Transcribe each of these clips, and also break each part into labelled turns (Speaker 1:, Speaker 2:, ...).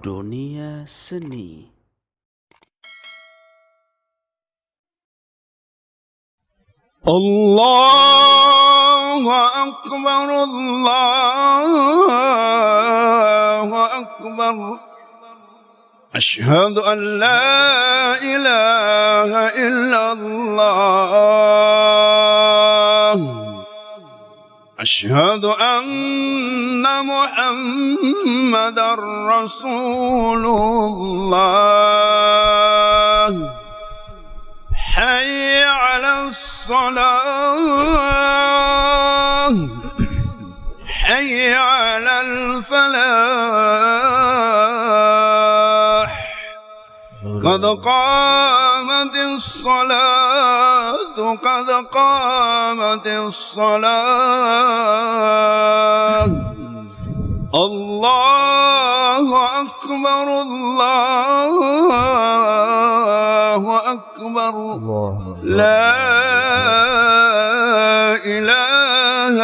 Speaker 1: dunia seni.
Speaker 2: Allahu Akbar, Allahu Akbar. Ashhadu an la ilaha illallah. Ashhadu anna Muhammadar Rasulullah. Hayya 'ala الصلاة حي على الفلاح قد قامت الصلاة قد قامت الصلاة الله أكبر الله أكبر لا إله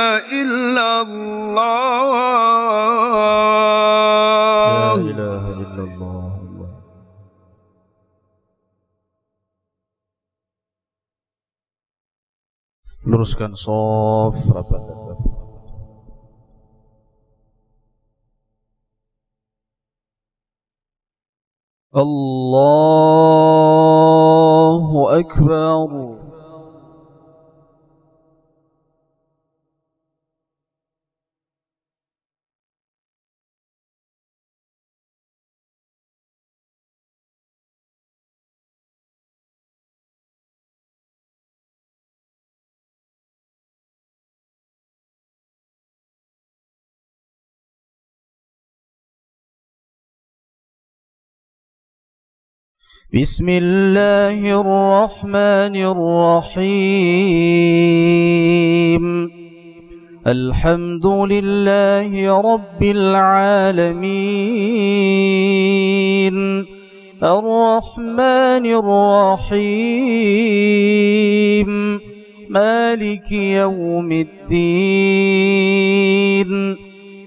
Speaker 2: إلا الله
Speaker 3: لا إله إلا الله. Luruskan shaf, rapatkan saf. Allahu Akbar. بسم الله الرحمن الرحيم. الحمد لله رب العالمين الرحمن الرحيم مالك يوم الدين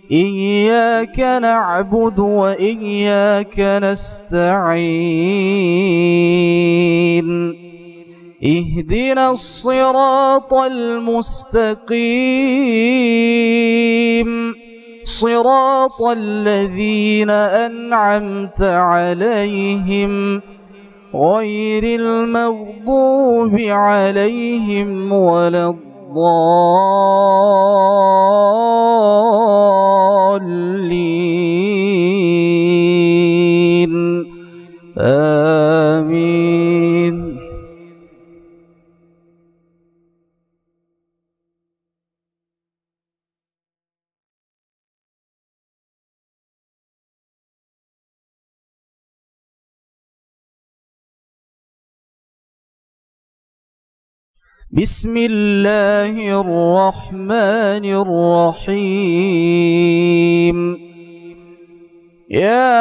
Speaker 3: إياك نعبد وإياك نستعين اهدنا الصراط المستقيم صراط الذين أنعمت عليهم غير المغضوب عليهم ولا الضالين آمين. بسم الله الرحمن الرحيم. يا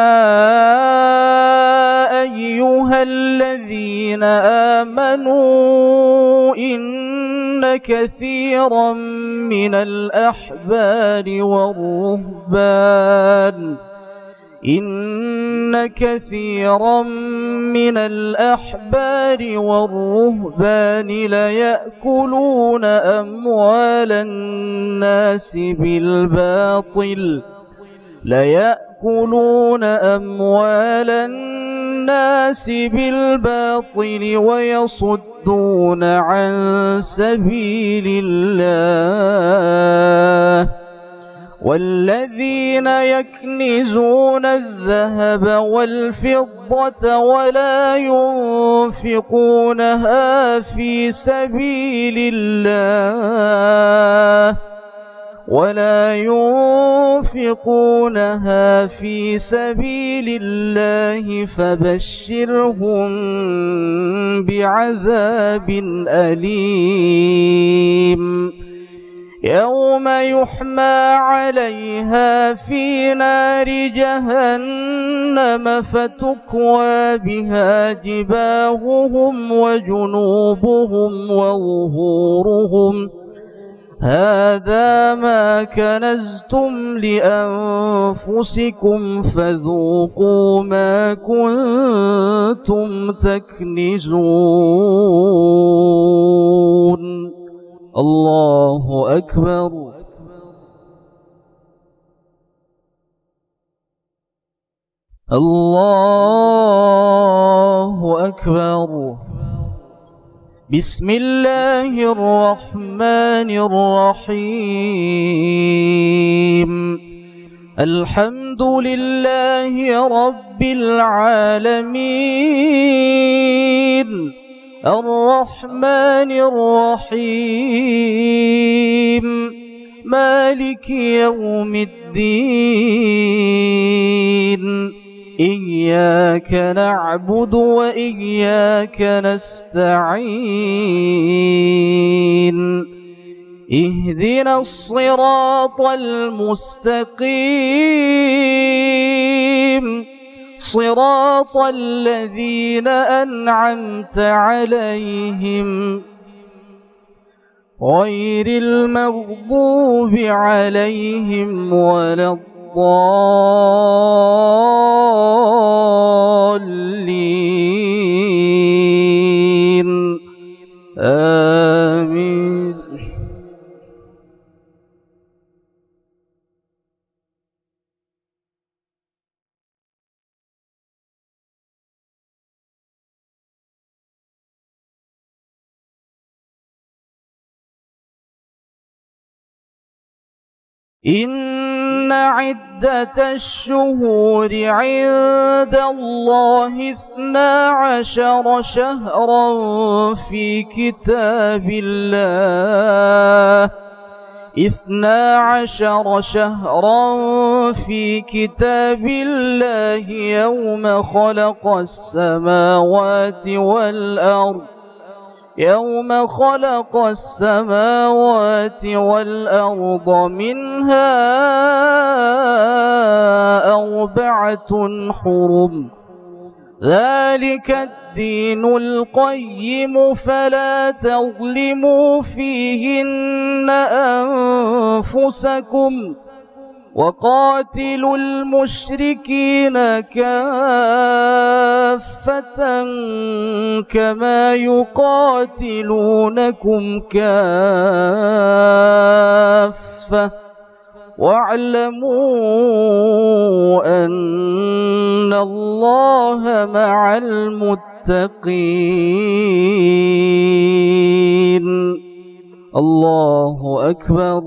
Speaker 3: أيها الذين آمنوا إن كثيرا من الأحبار والرهبان إن كثيرا من الأحبار والرهبان ليأكلون أموال الناس بالباطل ويصدون عن سبيل الله والذين يكنزون الذهب والفضة ولا ينفقونها في سبيل الله فبشرهم بعذاب أليم يوم يحمى عليها في نار جهنم فتكوى بها جباههم وجنوبهم وظهورهم هذا ما كنزتم لأنفسكم فذوقوا ما كنتم تكنزون. الله أكبر. الله أكبر. بسم الله الرحمن الرحيم. الحمد لله رب العالمين الرحمن الرحيم مالك يوم الدين. إياك نعبد وإياك نستعين. اهدنا الصراط المستقيم صراط الذين أنعمت عليهم غير المغضوب عليهم ولا الضالين. آمين. إن عدة الشهور عند الله 12 شهرا في كتاب الله 12 شهرا في كتاب الله يوم خلق السماوات والأرض منها 4 حرم ذلك الدين القيم فلا تظلموا فيهن أنفسكم وقاتلوا المشركين كافة كما يقاتلونكم كافة واعلموا أن الله مع المتقين. الله أكبر.